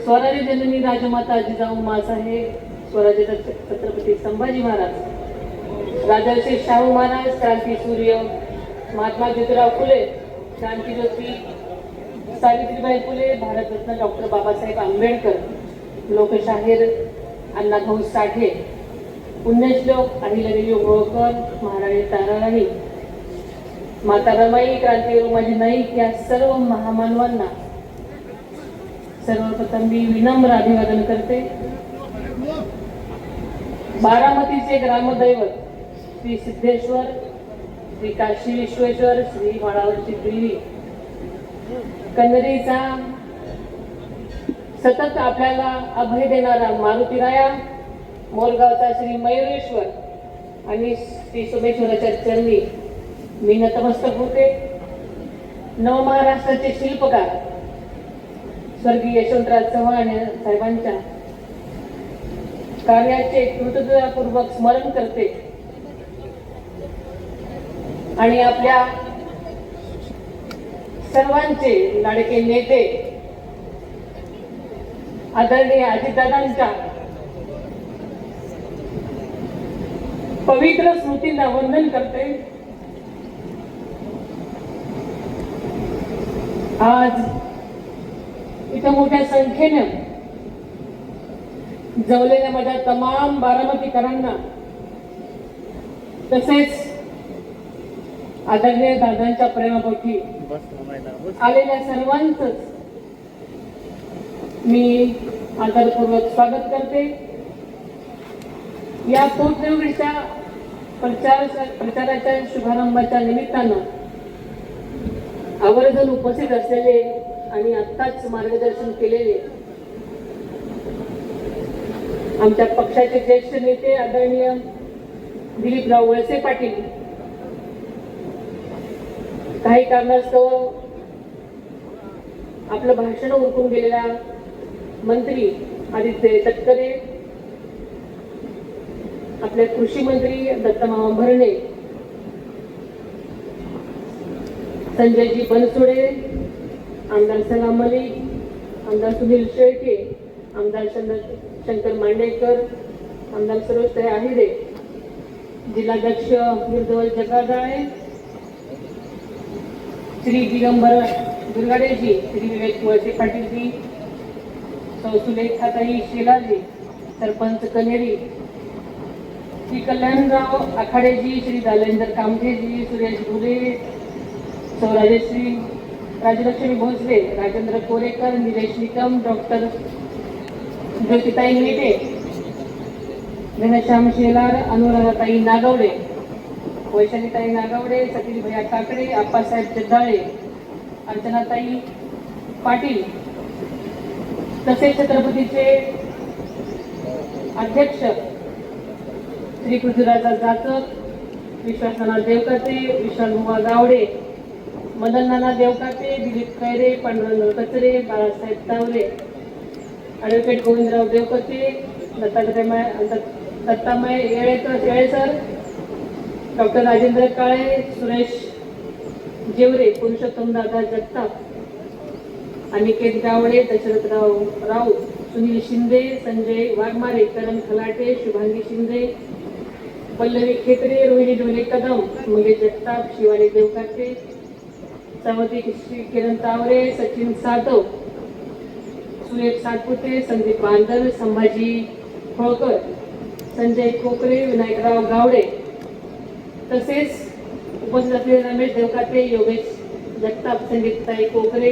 स्वराज्य जननी राजमाता जिजाऊ माँसाहेब, स्वराज्य छत्रपती संभाजी महाराज, राजर्षी शाहू महाराज, क्रांती सूर्य महात्मा ज्योतिराव फुले, क्रांतीज्योती सावित्रीबाई फुले, भारतरत्न डॉक्टर बाबासाहेब आंबेडकर, लोकशाहीर अण्णाभाऊ साठे, पुण्यश्लोक अहिल्यादेवी होळकर, महाराणी ताराराणी, माता रमाई, क्रांतीवीर उमाजी नाईक या सर्व महामानवांना सर्वप्रथम मी विनम्र अभिवादन करते. बारामतीचे ग्रामदैवत श्री सिद्धेश्वर, श्री काशी विश्वेश्वर, श्री माळावरची देवी, कन्नडीचा सतत आपल्याला अभय देणारा मारुतीराया, मोरगावचा श्री मयुरेश्वर आणि श्री सोमेश्वराच्या चरणी मी नतमस्तक होते. नवमहाराष्ट्राचे शिल्पकार स्वर्गीय यशवंतराव चव्हाण साहेबांच्या कार्याचे कृतज्ञतापूर्वक स्मरण करते आणि आपल्या सर्वांचे लाडके नेते आदरणीय अजितदादांच्या पवित्र स्मृतींना वंदन करते. आज इथं मोठ्या संख्येने जमलेल्या माझ्या तमाम बारामतीकरांना तसेच आदरणीय दादांच्या प्रेमापोटी आलेल्या सर्वांचंच मी आदरपूर्वक स्वागत करते. या पोटनिवडीच्या प्रचाराच्या शुभारंभाच्या निमित्तानं आवर्जून उपस्थित असलेले आणि आत्ताच मार्गदर्शन केलेले आमच्या पक्षाचे ज्येष्ठ नेते आदरणीय दिलीपराव वळसे पाटील, काही कारणास्तव आपलं भाषण उरकून गेलेला मंत्री आदित्य तटकरे, आपले कृषी मंत्री दत्तमामा भरणे, संजयजी बनसोडे, आमदार सलाम मलिक, आमदार सुनील शेळके, आमदार शंकर मांडेकर, आमदार सरोजताई आहिरे, जिल्हाध्यक्ष गिरधवल जकादाळे, श्री दिगंबर दुर्गाडेजी, श्री विवेक वळसे पाटीलजी, सौ सुलेखाताई शेलाजी, सरपंच कनेरी, श्री कल्याणराव आखाडेजी, श्री दालेंदर कामठेजी, सुरेश भुले, सौ राजश्री राजलक्ष्मी भोसले, राजेंद्र कोरेकर, निलेश निकम, डॉक्टर ज्योतिताई मेटे, घनश्याम शेलार, अनुराधाताई नागवडे, वैशालीताई नागवडे, सतीश भैया काकडे, आप्पासाहेब जगदाळे, अर्चनाताई पाटील, तसेच छत्रपतीचे अध्यक्ष श्री पृथ्वीराज जाचक, विश्वासनाथ देवकाते, विशालभुवा गावडे, मदन नाना देवकाते, दिलीप खैरे, पांडुरंग कचरे, बाळासाहेब तावरे, ॲडव्होकेट गोविंदराव देवकते, दत्तामय येळेसर, डॉक्टर राजेंद्र काळे, सुरेश जेवरे, पुरुषोत्तम दादा जगताप, अनिकेत गावडे, दशरथराव राऊत, सुनील शिंदे, संजय वाघमारे, करण खलाटे, शुभांगी शिंदे, पल्लवी खेत्रे, रोहिणी डोले कदम, मंगेश जगताप, शिवानी देवकाते, सावती किरण तावरे, सचिन सातव, सुरेश सातपुते, संदीप बांदल, संभाजी होळकर, संजय कोकरे, विनायकराव गावडे, तसेच उपस्थित असलेले रमेश देवकाते, योगेश जगताप, संगीताई कोकरे,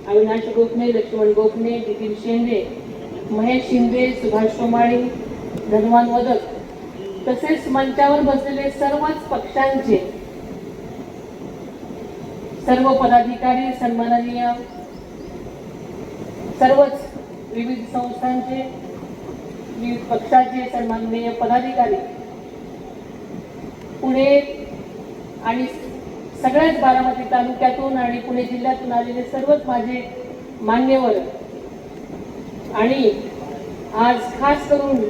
अविनाश गोखणे, लक्ष्मण गोखणे, नितीन शेंडे, महेश शिंदे, सुभाष सोमाळी, धनवान वदक, तसेच मंचावर बसलेले सर्वच पक्षांचे सर्व पदाधिकारी, सन्माननीय सर्वच विविध संस्थांचे, विविध पक्षाचे सन्माननीय पदाधिकारी, पुणे आणि सगळ्याच बारामती तालुक्यातून आणि पुणे जिल्ह्यातून आलेले सर्वच माझे मान्यवर आणि आज खास करून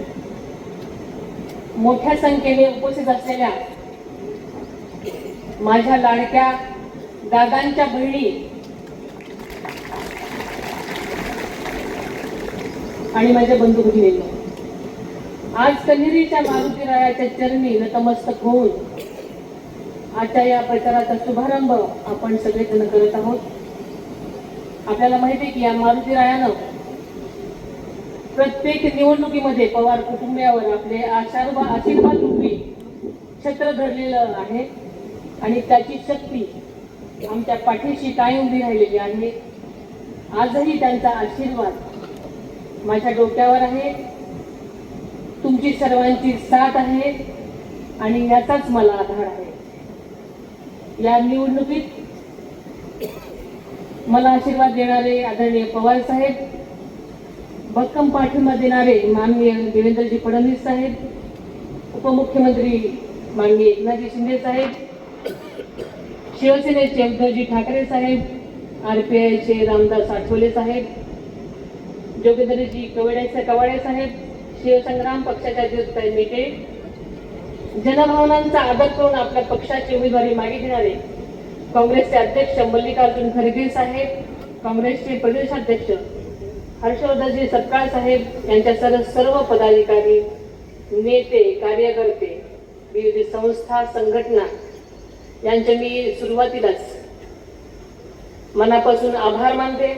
मोठ्या संख्येने उपस्थित असलेल्या माझ्या लाडक्या दादांच्या बहिणी आणि माझ्या बंधू भगिनींनो, आज कन्हेरीच्या मारुतीरायाच्या चरणी नतमस्तक होऊन आजच्या या प्रचाराचा शुभारंभ आपण सगळेजण करत आहोत. आपल्याला माहिती आहे की या मारुतीरायानं प्रत्येक निवडणुकीमध्ये पवार कुटुंबियावर आपले आशीर्वाद रूपी छत्र धरलेलं आहे आणि त्याची शक्ती आमच्या पाठीशी कायम उभी राहिलेली आहे. आजही त्यांचा आशीर्वाद माझ्या डोक्यावर आहे, तुमची सर्वांची साथ आहे आणि याचाच मला आधार आहे. या निवडणुकीत मला आशीर्वाद देणारे आदरणीय पवार साहेब, भक्कम पाठिंबा देणारे माननीय देवेंद्रजी फडणवीस साहेब, उपमुख्यमंत्री माननीय एकनाथजी शिंदे साहेब, शिवसेनेचे उद्धवजी ठाकरे साहेब, RPIचे रामदास आठवले साहेब, जोगेंद्रजी कवाडे साहेब, शिवसंग्राम पक्षाच्या ज्योतिताई मेटे, जनभावनांचा आदर करून आपल्या पक्षाची उमेदवारी मागितणारे काँग्रेसचे अध्यक्ष मल्लिकार्जुन खरगे साहेब, काँग्रेसचे प्रदेशाध्यक्ष हर्षवर्धनजी सपकाळ साहेब यांच्यासह सर्व पदाधिकारी, नेते, कार्यकर्ते, विविध संस्था, संघटना यांचे मी सुरुवातीलाच मनापासून आभार मानते.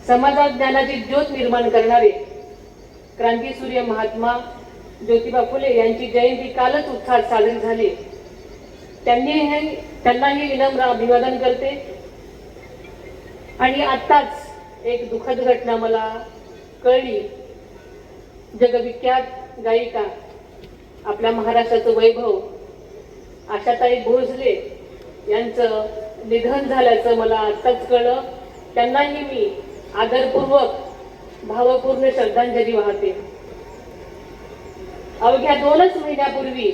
समाजात ज्ञानाची ज्योत निर्माण करणारे क्रांतीसूर्य महात्मा ज्योतिबा फुले यांची जयंती कालच उत्साहात साजरी झाली. त्यांनाही विनम्र अभिवादन करते. आणि आत्ताच एक दुःखद घटना मला कळली. जगविख्यात गायिका, आपल्या महाराष्ट्राचं वैभव आशाताई भोसले यांचं निधन झाल्याचं मला आत्ताच कळलं. त्यांनाही मी आदरपूर्वक भावपूर्ण श्रद्धांजली वाहते. अवघ्या 2च महिन्यापूर्वी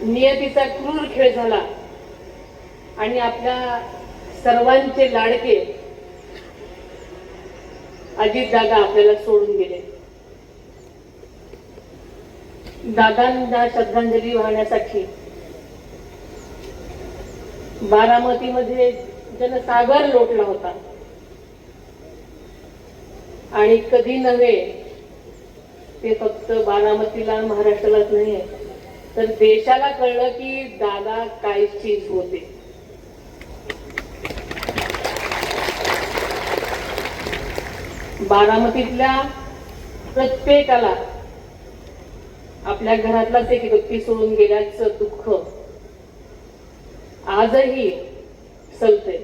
नियतीचा क्रूर खेळ झाला आणि आपल्या सर्वांचे लाडके अजितदादा आपल्याला सोडून गेले. दादांना श्रद्धांजली वाहण्यासाठी बारामतीमध्ये जनसागर लोटला होता. आणि कधी नव्हे, ते फक्त बारामतीला महाराष्ट्रालाच नाही तर देशाला कळलं की दादा काय चीज होते. बारामतीतल्या प्रत्येकाला आपल्या घरातलाच एक व्यक्ती सोडून गेल्याचं दुःख आजही सलते.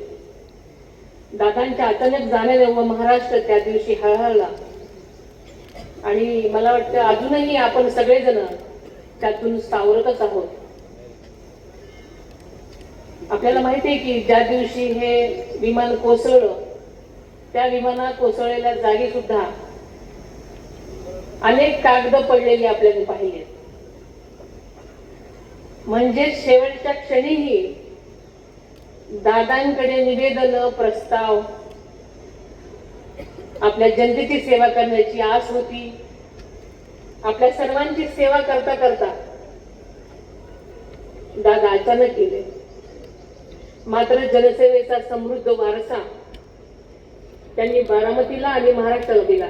दादांच्या अचानक जाण्याने व महाराष्ट्र त्या दिवशी हळहळला. आणि मला वाटतं अजूनही आपण सगळेजण त्यातून सावरतच आहोत. आपल्याला माहिती आहे की ज्या दिवशी हे विमान कोसळलं, त्या विमानात कोसळलेल्या जागी सुद्धा अनेक कागद पडलेली आपल्याला पाहिले. म्हणजे शेवटच्या क्षणीही दादांकडे निवेदन, प्रस्ताव, आपल्या जनतेची सेवा करण्याची आस होती. आपल्या सर्वांची सेवा करता करता दादा अचानक गेले. मात्र जनसेवेचा समृद्ध वारसा त्यांनी बारामतीला आणि महाराष्ट्राला दिला.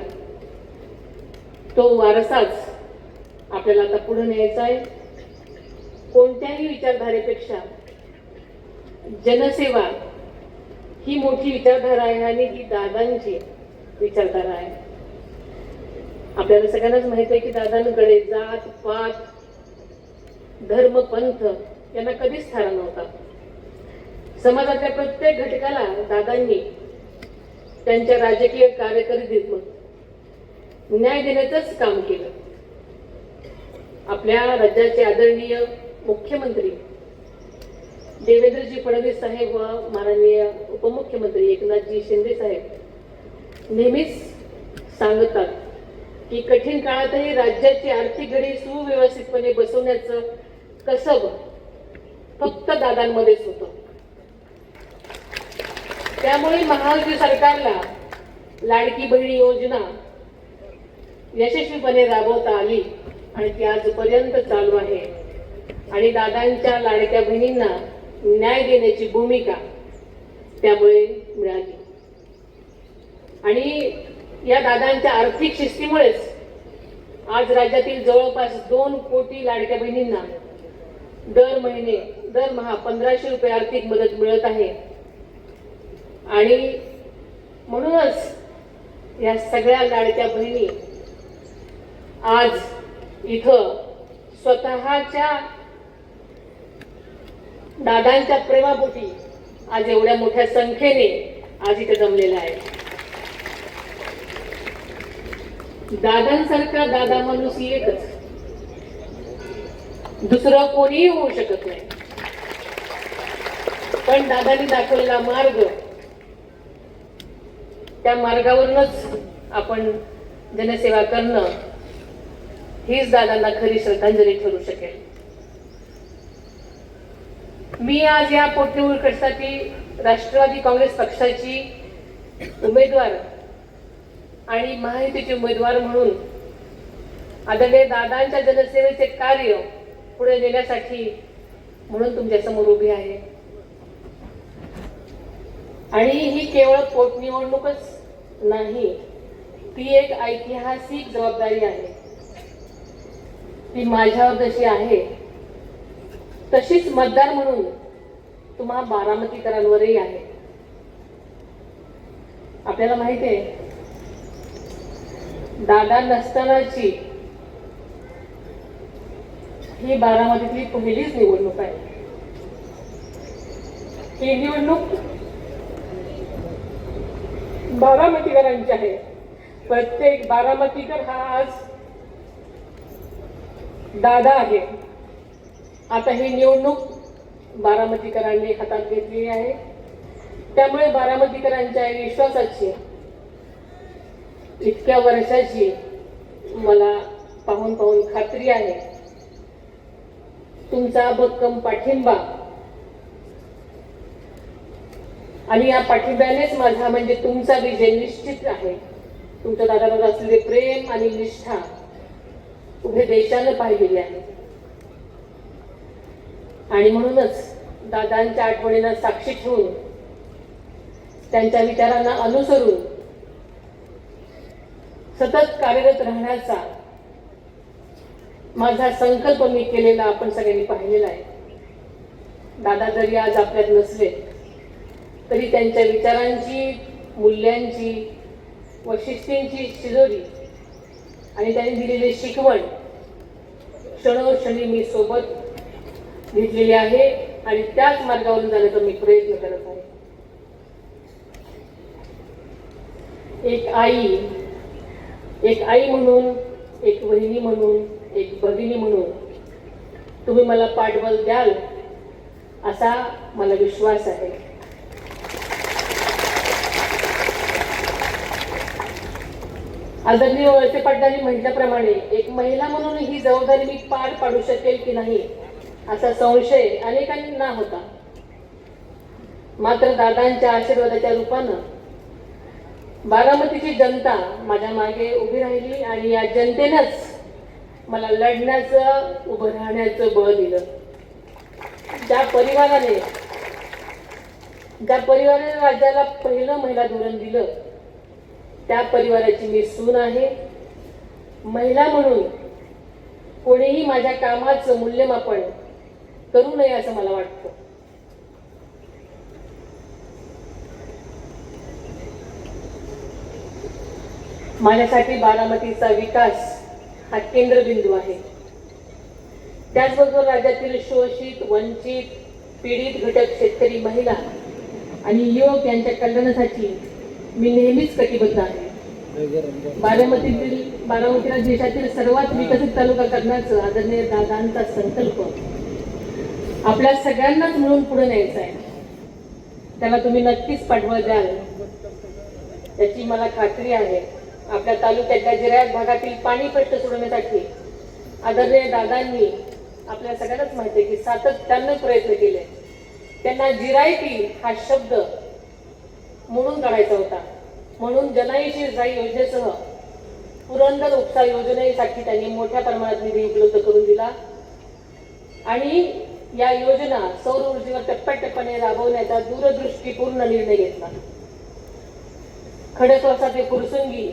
तो वारसाच आपल्याला आता पुढे न्यायचा आहे. कोणत्याही विचारधारेपेक्षा जनसेवा ही मोठी विचारधारा आहे आणि ही दादांची विचारधारा आहे. आपल्याला सगळ्यांनाच माहिती आहे की दादांकडे जात, पात, धर्म, पंथ यांना कधीच थारा नव्हता. समाजाच्या प्रत्येक घटकाला दादांनी त्यांच्या राजकीय कारकिर्दीत न्याय देण्याचंच काम केलं. आपल्या राज्याचे आदरणीय मुख्यमंत्री देवेंद्रजी फडणवीस साहेब व माननीय उपमुख्यमंत्री एकनाथजी शिंदे साहेब नेहमीच सांगतात की कठीण काळातही राज्याची आर्थिक घडी सुव्यवस्थितपणे बसवण्याचं कसब फक्त दादांमध्येच होतं. त्यामुळे महायुती सरकारला लाडकी बहीण योजना यशस्वीपणे राबवता आली आणि ती आजपर्यंत चालू आहे. आणि दादांच्या लाडक्या बहिणींना न्याय देण्याची भूमिका त्यामुळे मिळाली. आणि या दादांच्या आर्थिक शिस्तीमुळेच आज राज्यातील जवळपास 2 कोटी लाडक्या बहिणींना दरमहा 1500 रुपये आर्थिक मदत मिळत आहे. आणि म्हणूनच या सगळ्या लाडक्या बहिणी आज इथं स्वतःच्या दादांच्या प्रेमापोटी आज एवढ्या मोठ्या संख्येने आज इथे जमलेल्या आहेत. दादांसारखा दादा माणूस एकच, दुसरं कोणीही होऊ शकत नाही. पण दादांनी दाखवलेला मार्ग, त्या मार्गावरूनच आपण जनसेवा करणं हीच दादांना खरी श्रद्धांजली ठरू शकेल. मी आज या पोटनिवडणुकीसाठी राष्ट्रवादी काँग्रेस पक्षाची उमेदवार आणि महायुतीचे उमेदवार म्हणून आदरणीय दादांच्या जनसेवेचे कार्य पुढे नेण्यासाठी म्हणून तुमच्या समोर उभी आहे. आणि ही केवळ पोटनिवडणूकच नाही, ती एक ऐतिहासिक जबाबदारी आहे. ती माझ्यावर जशी आहे तशीच मतदार म्हणून तुम्हा बारामतीकरांवरही आहे. आपल्याला माहिती आहे, दादा नसतानाची ही बारामतीतली पहिलीच निवडणूक आहे. ही निवडणूक बारामतीकरांची आहे. प्रत्येक बारामतीकर हा आज दादा आहे. आता ही निवडणूक बारामतीकरांनी हातात घेतलेली आहे. त्यामुळे बारामतीकरांच्या विश्वासाची, इतक्या वर्षाची मला पाहून खात्री आहे. तुमचा भक्कम पाठिंबा आणि या पाठिंब्यानेच माझा म्हणजे तुमचा विजय निश्चित आहे. तुमच्या दादावर असलेले प्रेम आणि निष्ठा उभे देशानं पाहिलेली आहे. आणि म्हणूनच दादांच्या आठवणींना साक्षी ठेवून, त्यांच्या विचारांना अनुसरून सतत कार्यरत राहण्याचा माझा संकल्प मी केलेला आपण सगळ्यांनी पाहिलेला आहे. दादा जरी आज आपल्यात नसले तरी त्यांच्या विचारांची, मूल्यांची व शिस्तींची शिजोरी आणि त्यांनी दिलेली शिकवण क्षणोक्षणी मी सोबत घेतलेली आहे आणि त्याच मार्गावरून जाण्याचा मी प्रयत्न करत आहे. एक आई म्हणून, एक वहिनी म्हणून, एक भगिनी म्हणून तुम्ही मला पाठबळ द्याल असा मला विश्वास आहे. आदरणीय वळसे पाटलांनी म्हटल्याप्रमाणे एक महिला म्हणून ही जबाबदारी मी पार पाडू शकेल की नाही असा संशय अनेकांना होता. मात्र दादांच्या आशीर्वादाच्या रूपानं बारामतीची जनता माझ्या मागे उभी राहिली आणि या जनतेनंच मला लढण्याचं, उभं राहण्याचं बळ दिलं. ज्या परिवाराने राज्याला पहिलं महिला धोरण दिलं त्या परिवाराची मी सून आहे. महिला म्हणून कोणीही माझ्या कामाचं मूल्यमापन करू नये असं मला वाटतं. माझ्यासाठी बारामतीचा विकास हा केंद्रबिंदू आहे. त्याचबरोबर राज्यातील शोषित, वंचित, पीडित घटक, शेतकरी, महिला आणि युवक यांच्या कल्याणासाठी मी नेहमीच कटिबद्ध आहे. बारामतीला देशातील सर्वात विकसित तालुका करण्याचं आदरणीय दादांचा संकल्प आपल्या सगळ्यांनाच मिळून पुढे न्यायचा आहे. त्याला तुम्ही नक्कीच पाठबळ द्याल याची मला खात्री आहे. आपल्या तालुक्यातल्या जिरायत भागातील पाणी प्रश्न सोडवण्यासाठी आदरणीय दादांनी आपल्या सगळ्यांनाच माहिती आहे की सातत्यानं प्रयत्न केले. त्यांना जिरायती हा शब्द मोडून काढायचा होता. म्हणून जनाईशी जाई योजनेसह पुरंदर उपसा योजनेसाठी त्यांनी मोठ्या प्रमाणात निधी उपलब्ध करून दिला आणि या योजना सौर ऊर्जेवर टप्प्याटप्प्याने राबवण्याचा दूरदृष्टीपूर्ण निर्णय घेतला. खडकवासा ते फुरसुंगी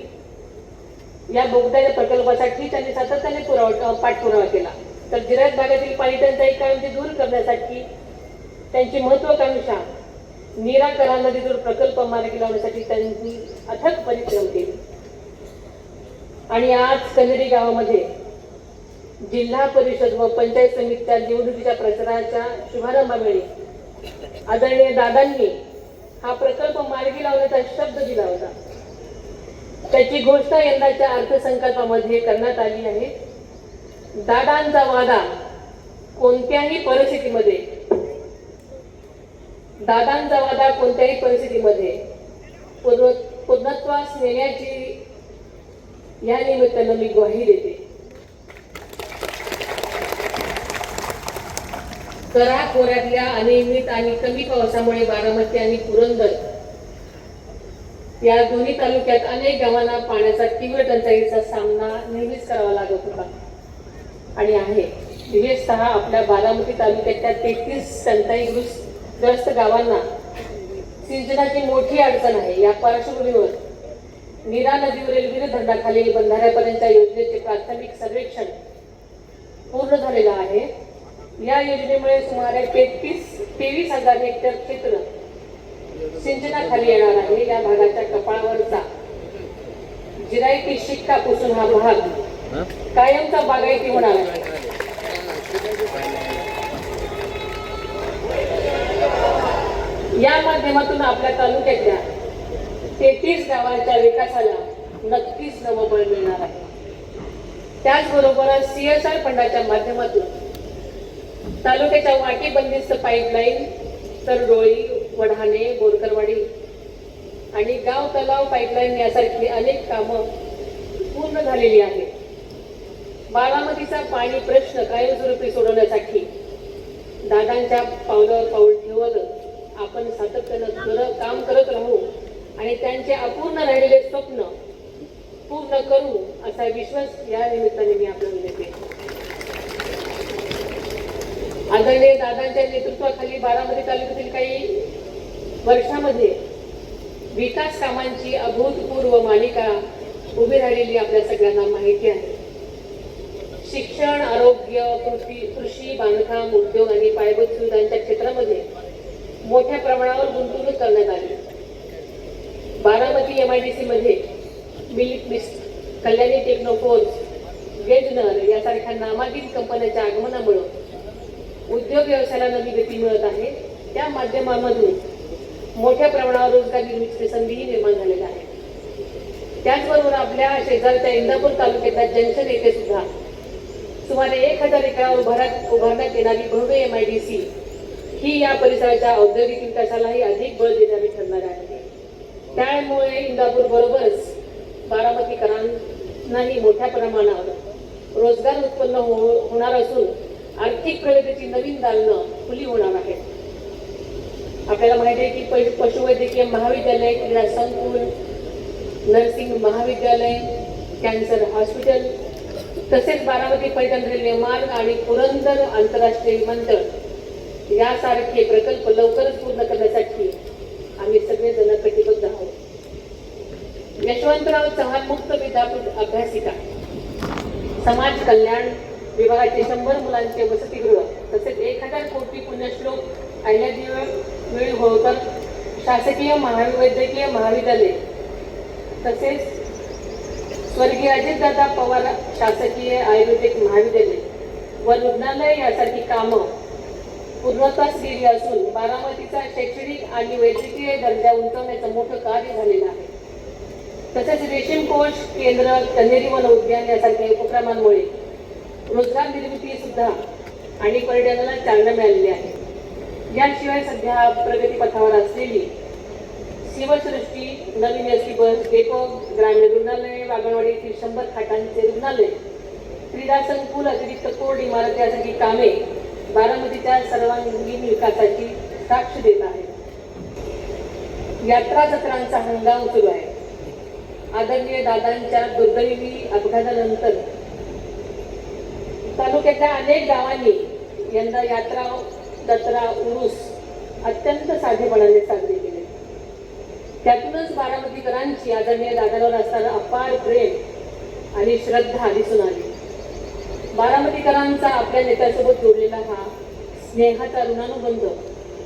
या बोगद्याच्या प्रकल्पासाठी त्यांनी सातत्याने पाठपुरावा केला. तर जिरायत भागातील पाणी टंचाई कायमची दूर करण्यासाठी त्यांची महत्वाकांक्षा नीरा नदीवर प्रकल्प मार्गी लावण्यासाठी त्यांनी अथक परिश्रम केले. आणि आज कन्हेरी गावामध्ये जिल्हा परिषद व पंचायत समितीच्या निवडणुकीच्या प्रचाराच्या शुभारंभावेळी आदरणीय दादांनी हा प्रकल्प मार्गी लावण्याचा शब्द दिला होता. त्याची घोषणा यंदाच्या अर्थसंकल्पामध्ये करण्यात आली आहे. दादांचा वादा कोणत्याही परिस्थितीमध्ये पूर्णत्वास नेण्याची या निमित्तानं मी ग्वाही देते. खोऱ्यातल्या अनियमित आणि कमी पावसामुळे बारामती आणि पुरंदर या दोन्ही तालुक्यात अनेक गावांना पाण्याचा तीव्र टंचाईचा सामना नेहमीच करावा लागत होता आणि आहे. विशेषतः आपल्या बारामती तालुक्याच्या 33 टंचाईग्रस्त गावांना सिंचनाची मोठी अडचण आहे. या पार्श्वभूमीवर नीरा नदीवरील वीरधरणाखालील बंधाऱ्यापर्यंतच्या योजनेचे प्राथमिक सर्वेक्षण पूर्ण झालेलं आहे. या योजनेमुळे सुमारे 23,000 हेक्टर क्षेत्र सिंचनाखाली येणार आहे. या भागाच्या कपाळावरचा जिरायती शिक्का पुसून हा भाग कायमचा बागायती होणार आहे. या माध्यमातून आपल्या तालुक्यातल्या 33 गावांच्या विकासाला नक्कीच नवं बळ मिळणार आहे. त्याचबरोबर CSR फंडाच्या माध्यमातून तालुक्याच्या वाटी बंदिस्त पाईपलाईन, तरडोळी, वढाणे, बोरकरवाडी आणि गाव तलाव पाईपलाईन यासारखी अनेक कामं पूर्ण झालेली आहेत. बारामतीचा पाणी प्रश्न कायमस्वरूपी सोडवण्यासाठी दादांच्या पावलावर पाऊल ठेवत आपण सातत्यानं काम करत राहू आणि त्यांचे अपूर्ण राहिलेले स्वप्न पूर्ण करू असा विश्वास या निमित्ताने मी आपल्याला देते. आदरणीय दादांच्या नेतृत्वाखाली बारामती तालुक्यातील काही वर्षामध्ये विकास कामांची अभूतपूर्व मालिका उभी राहिलेली आपल्या सगळ्यांना माहिती आहे. शिक्षण, आरोग्य, कृषी, बांधकाम, उद्योग आणि पायाभूत सुविधांच्या क्षेत्रामध्ये मोठ्या प्रमाणावर गुंतवणूक करण्यात आली. बारामती MIDC मध्ये मिल्क मिस्ट, कल्याणी टेक्नोफोर्स, गेजनर यासारख्या नामांकित कंपन्यांच्या आगमनामुळे उद्योग व्यवसायाला नवी गती मिळत आहे. त्या माध्यमामधून मोठ्या प्रमाणावर रोजगार निर्मितीची संधीही निर्माण झालेल्या आहे. त्याचबरोबर आपल्या शेजारच्या इंदापूर तालुक्याच्या जंक्शन येथे सुद्धा सुमारे 1000 एकरावर उभारण्यात येणारी भव्य MIDC ही या परिसराच्या औद्योगिक विकासालाही अधिक बळ देणारी ठरणार आहे. त्यामुळे इंदापूर बरोबरच बारामतीकरांनाही मोठ्या प्रमाणावर रोजगार उत्पन्न होणार असून आर्थिक प्रगतीची नवीन दालनं खुली होणार आहेत. आपल्याला माहिती आहे की पशुवैद्यकीय महाविद्यालय, क्रीडा संकुल, नर्सिंग महाविद्यालय, कॅन्सर हॉस्पिटल तसेच बारामती पैठण रेल्वे मार्ग आणि पुरंदर आंतरराष्ट्रीय विमानतळ यासारखे प्रकल्प लवकरच पूर्ण करण्यासाठी आम्ही सगळेजण कटिबद्ध आहोत. यशवंतराव चव्हाण मुक्त विद्यापीठ अभ्यासिका, समाज कल्याण विभागाचे 100 मुलांचे वसतिगृह तसेच 1000 कोटी पुण्यश्लोक अहिल्यादेवी होळकर शासकीय वैद्यकीय महाविद्यालय तसेच स्वर्गीय अजितदादा पवार शासकीय आयुर्वेदिक महाविद्यालय व रुग्णालय यासारखी कामं पूर्णत्वास गेली असून बारामतीचा शैक्षणिक आणि वैद्यकीय दर्जा उंचावण्याचं मोठं कार्य झालेलं आहे. तसेच रेशीम कोश केंद्र, कन्हेरी वन उद्यान यासारख्या उपक्रमांमुळे रोजगार निर्मिती सुद्धा आणि पर्यटनाला चालना मिळालेली आहे. याशिवाय सध्या प्रगतीपथावर असलेली शिवसृष्टी, नवीन एसटी बस डेपो, ग्रामीण रुग्णालय, वागणवाडी येथील 100 खाटांचे रुग्णालय, क्रीडा संकुल, अतिरिक्त कोर्ट इमारत यासारखी कामे बारामतीच्या सर्वांगीण विकासाची साक्ष देत आहे. यात्रा जत्रांचा हंगाम सुरू आहे. आदरणीय दादांच्या दुर्दैवी अपघातानंतर तालुक्याच्या अनेक गावांनी यंदा यात्रा जत्रा उरूस अत्यंत साधेपणाने साजरी केली. त्यातूनच बारामतीकरांची आदरणीय दादांवर असणारा अपार प्रेम आणि श्रद्धा दिसून आली. बारामतीकरांचा आपल्या नेत्यासोबत जोडलेला हा स्नेहाचा ऋणानुबंध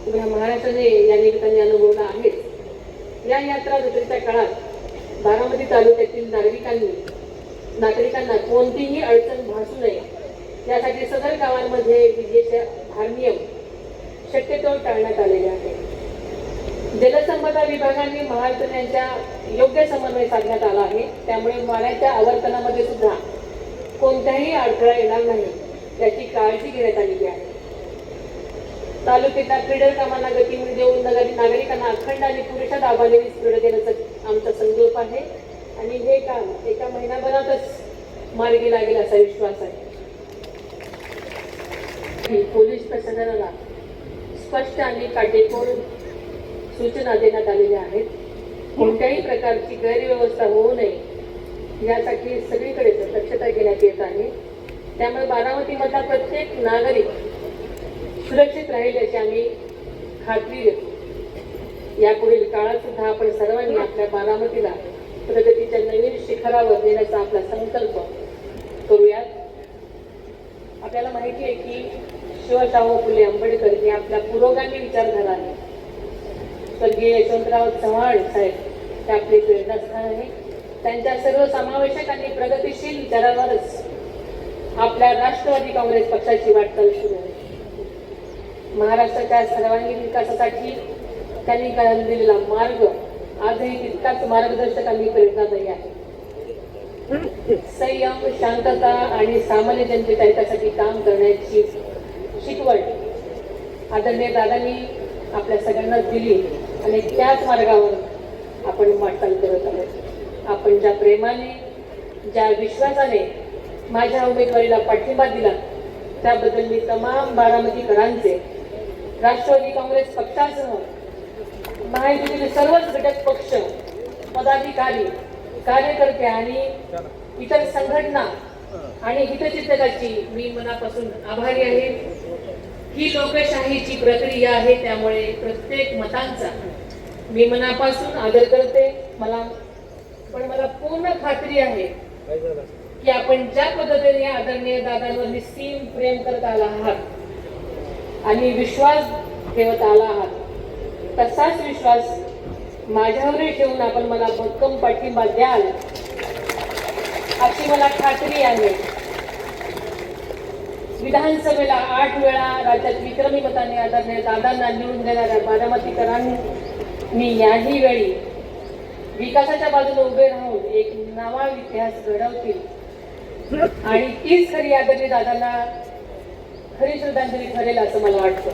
उभ्या महाराष्ट्राने या निमित्ताने अनुभवला आहे. या यात्रा जत्रेच्या काळात बारामती तालुक्यातील नागरिकांना कोणतीही अडचण भासू नये यासाठी सदर गावांमध्ये विजेचे भारनियम शक्यतो टाळण्यात आलेले आहे. जलसंपदा विभागाने महाराष्ट्र यांच्या योग्य समन्वय साधण्यात आला आहे. त्यामुळे पाण्याच्या आवर्तनामध्ये सुद्धा कोणताही अडथळा येणार नाही याची काळजी घेण्यात आलेली आहे. तालुक्याच्या क्रीडा कामांना गती देऊन नागरिकांना अखंड आणि पुरेशा दाबाने वीज पुरवठा देण्याचा आमचा संकल्प आहे आणि हे काम एका महिन्याभरातच मार्गी लागेल असा विश्वास आहे. पोलीस प्रशासनाला स्पष्ट आणि काटेकोर सूचना देण्यात आलेल्या आहेत. कोणत्याही प्रकारची गैरव्यवस्था होऊ नये यासाठी सगळीकडे दक्षता घेण्यात येत आहे. त्यामुळे बारामतीमधला प्रत्येक नागरिक सुरक्षित राहील याची आम्ही खात्री देतो. यापुढील काळात सुद्धा आपण सर्वांनी आपल्या बारामतीला प्रगतीच्या नवीन शिखरावर नेण्याचा आपला संकल्प करूयात. आपल्याला माहिती आहे की शिवशाहू फुले आंबेडकर हे आपल्या पुरोगामी विचारधारा आहे. स्वर्गीय यशवंतराव चव्हाण साहेब हे आपले प्रेरणास्थान आहे. त्यांच्या सर्व समावेशक आणि प्रगतिशील विचारांवरच आपल्या राष्ट्रवादी काँग्रेस पक्षाची वाटचाल सुरू आहे. महाराष्ट्राच्या सर्वांगीण विकासासाठी त्यांनी दिलेला मार्ग आजही तितकाच मार्गदर्शक आणि प्रेरणादायी आहे. संयम, शांतता आणि सामान्य जनतेच्या हितासाठी काम करण्याची शिकवण आदरणीय दादांनी आपल्या सगळ्यांना दिली आणि त्याच मार्गावर आपण वाटचाल करत आहोत. आपण ज्या प्रेमाने, ज्या विश्वासाने माझ्या उमेदवारीला पाठिंबा दिला त्याबद्दल मी तमाम बारामतीकरांचे, राष्ट्रवादी काँग्रेस पक्षासह महायुतीतील सर्वच घटक पक्ष, पदाधिकारी, कार्यकर्ते आणि इतर संघटना आणि हितचिंतकांची मी मनापासून आभारी आहे. ही लोकशाहीची प्रक्रिया आहे, त्यामुळे प्रत्येक मतांचा मी मनापासून आदर करते. मला पूर्ण खात्री आहे की आपण ज्या पद्धतीने आदरणीय दादांवर निस्सीम प्रेम करत आला आहात आणि विश्वास ठेवत आला आहात, तसाच विश्वास माझ्यावरही ठेवून आपण मला भक्कम पाठिंबा द्याल अशी मला खात्री आहे. विधानसभेला 8 वेळा राज्यात विक्रमी मताने आदरणीय दादांना निवडून देणाऱ्या बारामतीकरांनी याही वेळी विकासाच्या बाजूने उभे राहून एक नवा इतिहास घडवतील आणि तीच खरी आदरणीय दादांना खरी श्रद्धांजली ठरेल असं मला वाटतं.